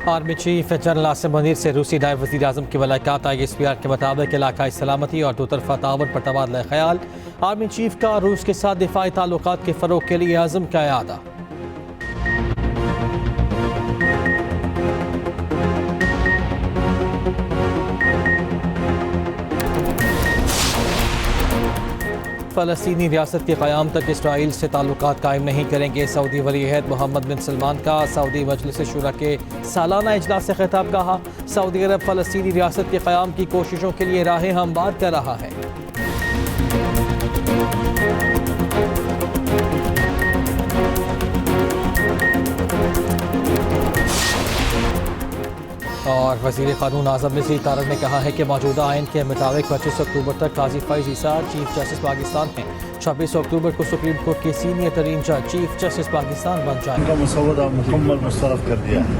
Army chief general Asim Munir से रूसी नायब वज़ीर आज़म की मुलाकात। ISPR के मुताबिक इलाकाई सलामती और दोतरफा ताउन पर तबादला ख्याल। आर्मी चीफ का रूस के साथ दिफाई ताल्लुकात के फ़रोग़ के लिए आज़म का इरादा। फ़लस्तीनी रियासत के क़याम तक इसराइल से ताल्लुकात कायम नहीं करेंगे। सऊदी वली-ए-अहद मोहम्मद बिन सलमान का सऊदी मजलिस शूरा के सालाना इजलास से खिताब। कहा, सऊदी अरब फ़लस्तीनी रियासत के क़याम की कोशिशों के लिए राहें हमवार कर रहा है। और वज़ीर क़ानून आज़म नज़ीर तारड़ ने कहा है कि मौजूदा आइन के मुताबिक 25 अक्टूबर तक काजी फैज़ ईसा चीफ जस्टिस पाकिस्तान हैं। 26 अक्टूबर को सुप्रीम कोर्ट के सीनियर तरीन जज चीफ जस्टिस पाकिस्तान बन जाएंगे। उनका मसौदा मुकम्मल मुस्तरद कर दिया है,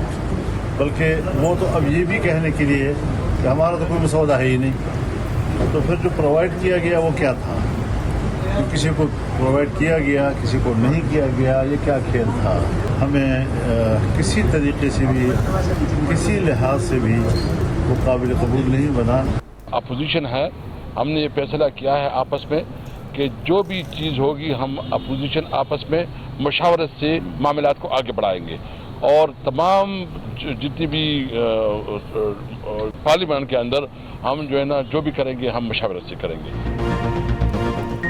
बल्कि वो तो अब ये भी कहने के लिए कि हमारा तो कोई मसौदा है ही नहीं। तो फिर जो प्रोवाइड किया गया वो क्या था? किसी को प्रोवाइड किया गया, किसी को नहीं किया गया, ये क्या खेल था? हमें किसी तरीके से भी, किसी लिहाज से भी वो काबिल कबूल नहीं बना। अपोजिशन है, हमने ये फैसला किया है आपस में कि जो भी चीज़ होगी हम अपोजिशन आपस में मशावरत से मामलात को आगे बढ़ाएंगे और तमाम जितनी भी पार्लियामेंट के अंदर हम जो है ना जो भी करेंगे हम मशावरत से करेंगे।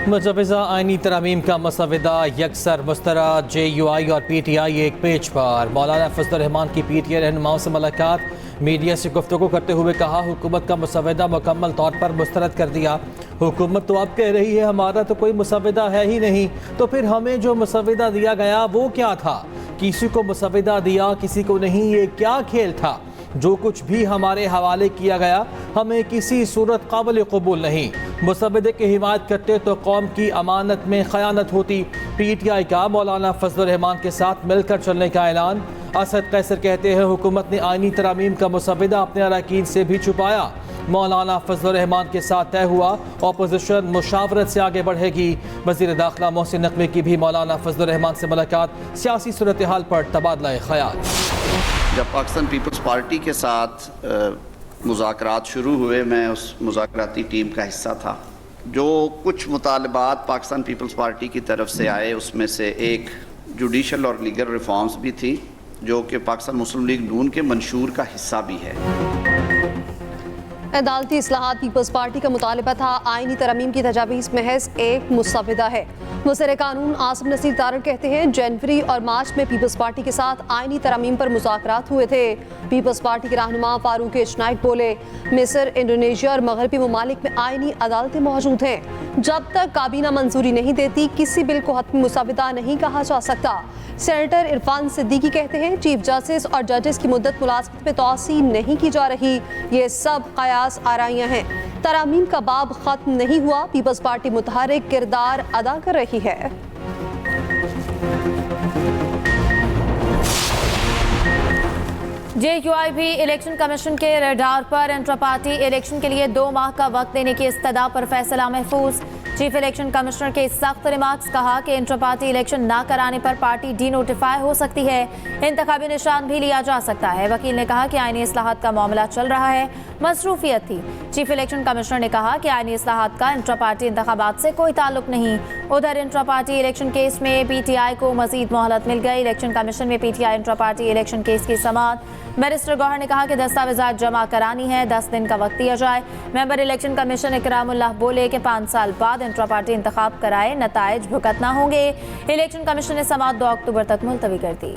मुजवज़ा आइनी तरमीम का मसवदा यकसर मुस्तरद। JUI और PTI एक पेज पर। मौलाना फजलुर रहमान की PTI रहनुमाओं से मुलाकात। मीडिया से गुफ्तगू करते हुए कहा, हुकूमत का मसवदा मुकम्मल तौर पर मुस्तरद कर दिया। हुकूमत तो अब कह रही है हमारा तो कोई मसवदा है ही नहीं, तो फिर हमें जो मसवदा दिया गया वो क्या था? किसी को मसवदा दिया, किसी को नहीं, ये क्या खेल था? जो कुछ भी हमारे हवाले किया गया हमें किसी सूरत काबिल कबूल नहीं। मुसवदे की हिमायत करते तो कौम की अमानत में खयानत होती। PTI का मौलाना फजलुर रहमान के साथ मिलकर चलने का ऐलान। असद कैसर कहते हैं हुकूमत ने आइनी तरमीम का मुसवदा अपने अरकान से भी छुपाया। मौलाना फजलुर रहमान के साथ तय हुआ अपोजिशन मुशावरत से आगे बढ़ेगी। वज़ीर दाखिला मोहसिन नकवी की भी मौलाना फजलुर रहमान से मुलाकात। सियासी सूरत हाल पर तबादला ख्याल। जब पाकिस्तान पीपल्स पार्टी के साथ मुज़ाकरात शुरू हुए, मैं उस मुज़ाकराती टीम का हिस्सा था। जो कुछ मुतालबात पाकिस्तान पीपल्स पार्टी की तरफ से आए उसमें से एक जुडिशल और लीगल रिफॉर्म्स भी थी, जो कि पाकिस्तान मुस्लिम लीग नून के मंशूर का हिस्सा भी है। अदालती इस्लाहात पीपल्स पार्टी का मुतालबा था। आइनी तरमीम की तजावीज़ महज एक मुसवदा है। वज़ीर कानून आसिम नज़ीर तारड़ कहते हैं जनवरी और मार्च में पीपल्स पार्टी के साथ आइनी तरमीम पर मुज़ाकरात हुए थे। पीपल्स पार्टी के रहनुमा फारूक इशनाइक बोले, मिस्र, इंडोनेशिया और मगरबी ममालिक में आइनी अदालतें मौजूद हैं। जब तक काबीना मंजूरी नहीं देती किसी बिल को हतमी मुसवदा नहीं कहा जा सकता। सेनेटर इरफान सिद्दीकी कहते हैं चीफ जस्टिस और जजेस की मुद्दत मुलाजमत में तोसी नहीं की जा रही, ये सब कयास आराइयाँ हैं। तरामीम का बाब खत्म नहीं हुआ, पीपल्स पार्टी मुतहर्रिक किरदार अदा कर रही है। JUI भी इलेक्शन कमीशन के रडार पर। इंट्रा पार्टी इलेक्शन के लिए 2 माह का वक्त देने की इस्तदा पर फैसला महफूज। चीफ इलेक्शन कमिश्नर के सख्त रिमार्क्स। कहा कि इंट्रा पार्टी इलेक्शन ना कराने पर पार्टी डी नोटिफाई हो सकती है, इंतखाबी निशान भी लिया जा सकता है। वकील ने कहा कि आईनी इस्लाहात का मामला चल रहा है, मसरूफियत थी। चीफ इलेक्शन कमिश्नर ने कहा कि आईनी इस्लाहात का इंट्रा पार्टी इंतखाबात से कोई ताल्लुक नहीं। उधर इंट्रा पार्टी इलेक्शन केस में PTI को मजीद मोहलत मिल गई। इलेक्शन कमीशन में PTI intra party election case की समाअत। बैरिस्टर गौहर ने कहा कि दस्तावेजात जमा करानी है, 10 दिन का वक्त दिया जाए। मेंबर इलेक्शन कमीशन इकरामुल्लाह बोले कि 5 साल बाद इंट्रा पार्टी इंतखाब कराए, नताइज भुगतना होंगे। इलेक्शन कमीशन ने समाअत 2 अक्टूबर तक मुलतवी कर दी।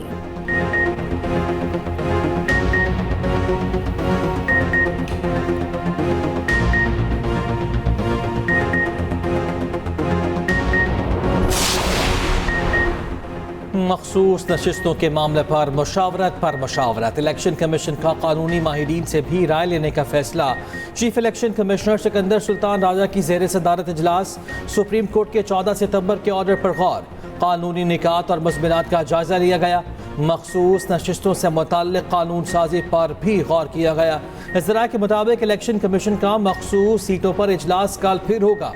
मखसूस नशिस्तों के मामले पर मुशावरत। इलेक्शन कमीशन का कानूनी माहिरीन से भी राय लेने का फैसला। Chief election commissioner Sikandar Sultan Raja की ज़ेर सदारत इजलास। सुप्रीम कोर्ट के 14 सितंबर के ऑर्डर पर गौर। कानूनी निकात और मज़मूनात का जायजा लिया गया। मखसूस नशिस्तों से मुताल्लिक़ कानून साजी पर भी गौर किया गया। ज़रा के मुताबिक इलेक्शन कमीशन का मखसूस सीटों पर इजलास कल फिर होगा।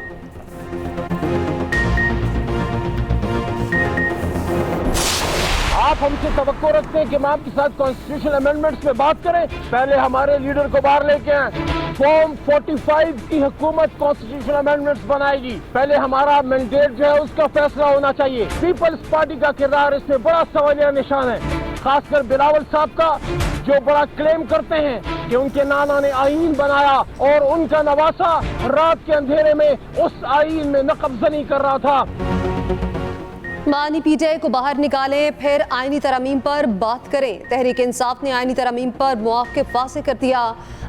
आप हमसे तवक्को रखते हैं कि हम आपके साथ कॉन्स्टिट्यूशन अमेंडमेंट्स पे बात करें, पहले हमारे लीडर को बाहर लेके आए। फॉर्म 45 की हुकूमत कॉन्स्टिट्यूशन अमेंडमेंट्स बनाएगी, पहले हमारा मैंडेट जो है उसका फैसला होना चाहिए। पीपल्स पार्टी का किरदार इसमें बड़ा सवालिया निशान है, खासकर बिलावल साहब का, जो बड़ा क्लेम करते हैं कि उनके नाना ने आईन बनाया और उनका नवासा रात के अंधेरे में उस आईन में नकबजनी कर रहा था। मानी पीटीआई को बाहर निकालें, फिर आईनी तरमीम पर बात करें। तहरीक इंसाफ ने आईनी तरमीम पर मौक़िफ़ वाज़ेह कर दिया।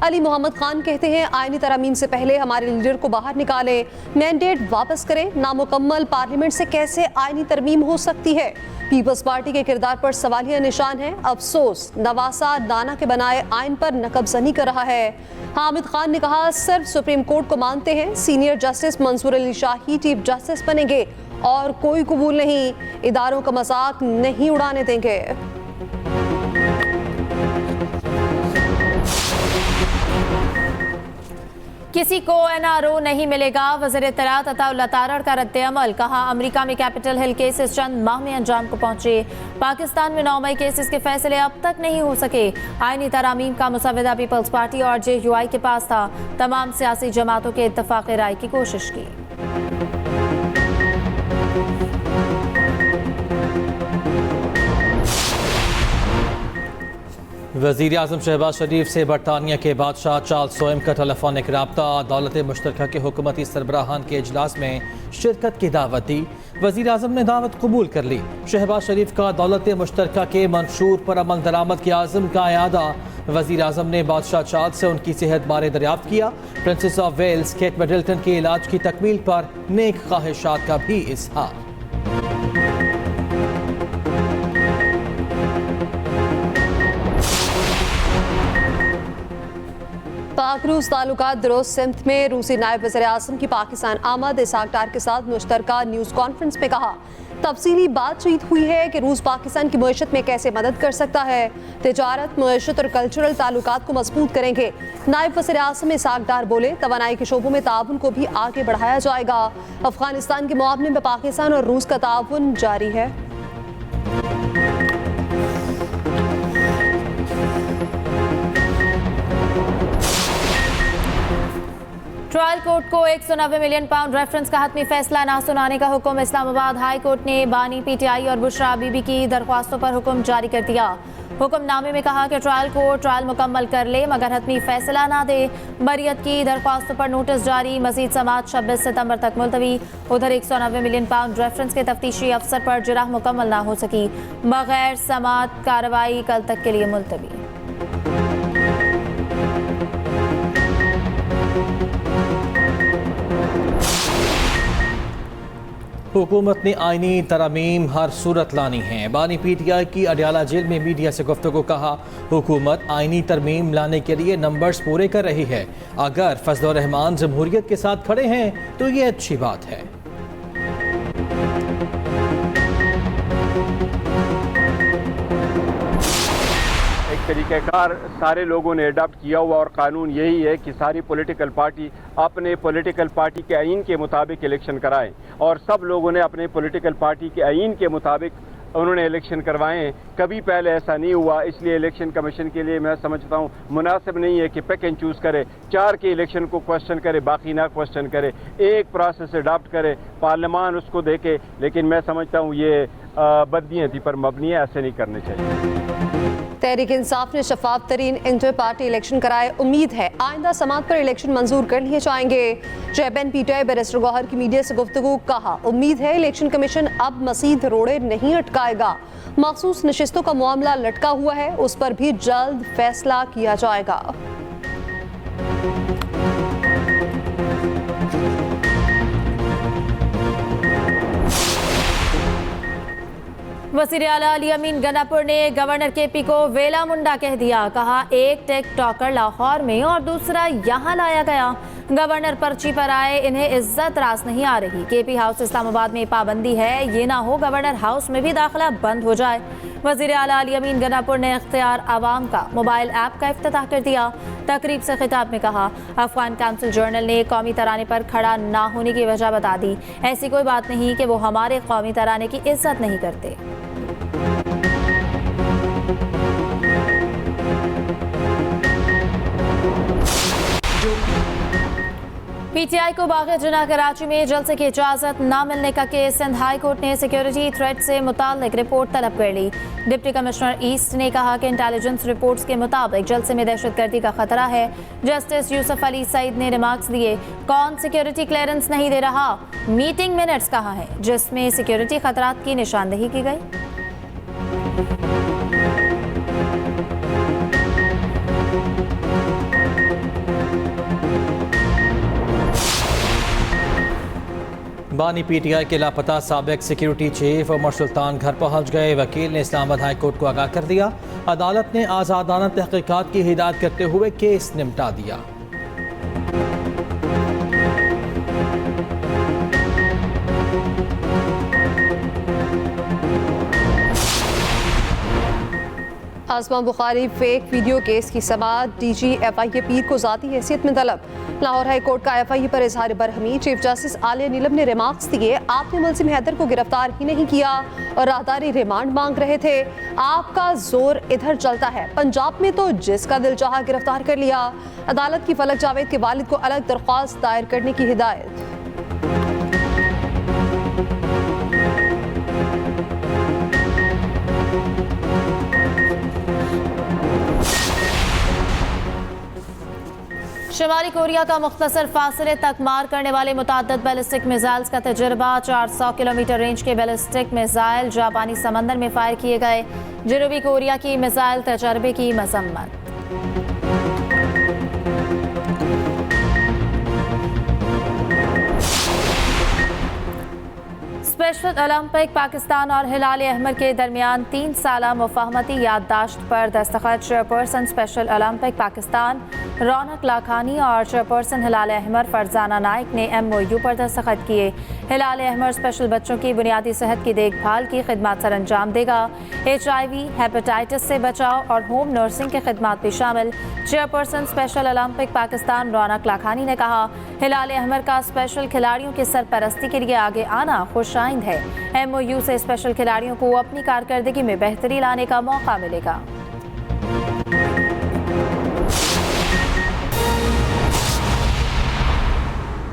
अली मोहम्मद खान कहते हैं आईनी तरमीम से पहले हमारे लीडर को बाहर निकालें, मैंडेट वापस करें। नामुकम्मल पार्लियामेंट से कैसे आईनी तरमीम हो सकती है? पीपल्स पार्टी के किरदार पर सवालिया निशान है। अफसोस नवासा नाना के बनाए आइन पर नकबजनी कर रहा है। हामिद खान ने कहा सिर्फ सुप्रीम कोर्ट को मानते हैं, सीनियर जस्टिस मंसूर अली शाही चीफ जस्टिस बनेंगे और कोई कबूल नहीं, इदारों का मजाक नहीं उड़ाने देंगे। किसी को एनआरओ नहीं मिलेगा, वज़ीर इत्तलात अताउल्लाह तारड़ का रद्द-ए-अमल। कहा अमेरिका में कैपिटल हिल केसेस चंद माह में अंजाम को पहुंचे, पाकिस्तान में 9 मई केसेस के फैसले अब तक नहीं हो सके। आईनी तरामीम का मुसव्वदा पीपल्स पार्टी और JUI के पास था, तमाम सियासी जमातों के इत्तफाक राय की कोशिश की। वज़ीर आज़म शहबाज शरीफ से बरतानिया के बादशाह चार्ल्स सोएम का टेलीफोनिक रब्ता। दौलत मुश्तरका के हुकूमती सरबराहान के इजलास में शिरकत की दावत दी। वज़ीर आज़म ने दावत कबूल कर ली। शहबाज शरीफ का दौलत मुश्तरका के मंशूर पर अमल दरामद के आज़म का यादा। वज़ीर आज़म ने बादशाह चार्ल्स से उनकी सेहत बारे दरियाफ्त किया। Princess of Wales Kate Middleton के इलाज की तकमील पर नेक ख्वाहिशात का भी इज़हार। पाक रूस ताल्लुकात दुरुस्त सिमत में रूसी नायब वज़ीर आज़म की पाकिस्तान आमद। इसहाक डार के साथ मुश्तरका न्यूज़ कॉन्फ्रेंस में कहा तफसीली बातचीत हुई है कि रूस पाकिस्तान की मईशत में कैसे मदद कर सकता है। तिजारत, मईशत और कल्चरल ताल्लुकात को मजबूत करेंगे। नायब वज़ीर आज़म इसहाक डार बोले तवानाई के शोबों में ताउन को भी आगे बढ़ाया जाएगा। अफगानिस्तान के मुआवने में पाकिस्तान और रूस का ताउन जारी है। ट्रायल कोर्ट को 190 मिलियन पाउंड रेफरेंस का हतमी फैसला ना सुनाने का हुक्म। इस्लामाबाद हाई कोर्ट ने बानी पीटीआई और बुशरा बीबी की दरख्वास्तों पर हुक्म जारी कर दिया। हुक्मनामे में कहा कि ट्रायल कोर्ट ट्रायल मुकम्मल कर ले मगर हतमी फैसला ना दे। बरियत की दरख्वास्तों पर नोटिस जारी, मजीद समाअत 26 सितंबर तक मुलतवी। उधर 190 मिलियन पाउंड रेफरेंस के तफ्तीशी अफसर पर जिरह मुकम्मल ना हो सकी, बगैर समाअत कार्रवाई कल तक के लिए मुलतवी। हुकूमत ने आईनी तरमीम हर सूरत लानी है। बानी पीटीआई की अडयाला जेल में मीडिया से गुफ्तगू कहा हुकूमत आईनी तरमीम लाने के लिए नंबर्स पूरे कर रही है। अगर फजलुर रहमान जमहूरियत के साथ खड़े हैं तो ये अच्छी बात है। तरीक़ाकार सारे लोगों ने अडॉप्ट किया हुआ और कानून यही है कि सारी पॉलिटिकल पार्टी अपने पॉलिटिकल पार्टी के आइन के मुताबिक इलेक्शन कराएं और सब लोगों ने अपने पॉलिटिकल पार्टी के आइन के मुताबिक उन्होंने इलेक्शन करवाएं। कभी पहले ऐसा नहीं हुआ, इसलिए इलेक्शन कमीशन के लिए मैं समझता हूं मुनासिब नहीं है कि पिक एंड चूज़ करे, 4 के इलेक्शन को क्वेश्चन करे बाकी ना क्वेश्चन करे, एक प्रोसेस अडॉप्ट करे, पार्लियामान उसको देखे। लेकिन मैं समझता हूं ये बदनीयती पर मबनी है, ऐसे नहीं करने चाहिए। तहरीक इंसाफ ने शफाफ तरीन इंटर पार्टी इलेक्शन कराए। उम्मीद है आइंदा समात पर इलेक्शन मंजूर कर लिए जाएंगे। चेयरमैन पीटीआई बैरिस्टर गौहर की मीडिया से गुफ्तगू। कहा उम्मीद है इलेक्शन कमीशन अब मसीद रोड़े नहीं अटकाएगा। मखसूस नशिस्तों का मामला लटका हुआ है, उस पर भी जल्द फैसला किया जाएगा। वज़ीर आला अली अमीन गनापुर ने गवर्नर केपी को वेला मुंडा कह दिया। कहा एक टिकटॉकर लाहौर में और दूसरा यहाँ लाया गया। गवर्नर पर्ची पर आए, इन्हें इज्जत रास नहीं आ रही। केपी हाउस इस्लामाबाद में पाबंदी है, ये ना हो गवर्नर हाउस में भी दाखिला बंद हो जाए। वज़ीर आला अली अमीन गनापुर ने इख्तियार आवाम का मोबाइल ऐप का इफ्तिताह कर दिया। तकरीब से खिताब में कहा अफगान काउंसिल जर्नल ने कौमी तराने पर खड़ा ना होने की वजह बता दी। ऐसी कोई बात नहीं कि वो हमारे कौमी तराने की इज्जत नहीं करते। पीटीआई को बाग़ जिना कराची में जलसे की इजाज़त न मिलने का केस सिंध हाई कोर्ट ने सिक्योरिटी थ्रेट से मुताल्लिक रिपोर्ट तलब कर ली। डिप्टी कमिश्नर ईस्ट ने कहा कि इंटेलिजेंस रिपोर्ट्स के मुताबिक जलसे में दहशतगर्दी का खतरा है। जस्टिस यूसुफ अली सईद ने रिमार्क्स दिए, कौन सिक्योरिटी क्लियरेंस नहीं दे रहा, मीटिंग मिनट्स कहाँ है जिसमें सिक्योरिटी खतरात की निशानदेही की गई। बानी पीटीआई के लापता साबिक सिक्योरिटी चीफ उमर सुल्तान घर पहुंच गए। वकील ने इस्लामाबाद हाई कोर्ट को आगाह कर दिया। अदालत ने आज़ादाना तहकीकात की हिदायत करते हुए केस निपटा दिया। आसमा बुखारी फेक वीडियो केस की समाअत डीजी एफआईए पीर को ज़ाती हैसियत में तलब। लाहौर हाई कोर्ट का एफआईए पर इजहार बरहमी। चीफ जस्टिस आलिया नीलम ने रिमार्क्स दिए, आपने मुलजिम हैदर को गिरफ्तार ही नहीं किया और राहदारी रिमांड मांग रहे थे। आपका जोर इधर चलता है, पंजाब में तो जिसका दिल चाहा गिरफ्तार कर लिया। अदालत की फलक जावेद के वालिद को अलग दरख्वास्त दायर करने की हिदायत। शुमाली कोरिया का मुख्तसर फासले तक मार करने वाले मुताद्दद बैलिस्टिक मिसाइल्स का तजुर्बा। 400 किलोमीटर रेंज के बैलिस्टिक मिसाइल जापानी समंदर में फायर किए गए। जनूबी कोरिया की मिसाइल तजर्बे की मजम्मत। स्पेशल ओलंपिक पाकिस्तान और हिलाल अहमर के दरमियान 3 साला मुफाहमती याददाश्त पर दस्तखत। चेयरपर्सन स्पेशल ओलंपिक पाकिस्तान रौनक लाखानी और चेयरपर्सन हिलाल अहमर फरजाना नाइक ने MOU पर दस्तखत किए। हिलाल अहमर स्पेशल बच्चों की बुनियादी सेहत की देखभाल की खिदमत सर अंजाम देगा। HIV, हेपेटाइटिस से बचाव और होम नर्सिंग की खिदमत भी शामिल। चेयरपर्सन स्पेशल ओलंपिक पाकिस्तान रौनक लाखानी ने कहा, हिलाल अहमर का स्पेशल खिलाड़ियों की सरपरस्ती के लिए आगे आना खुशाइंद है। MOU से स्पेशल खिलाड़ियों को अपनी कारकर्दगी में बेहतरी लाने का मौका मिलेगा।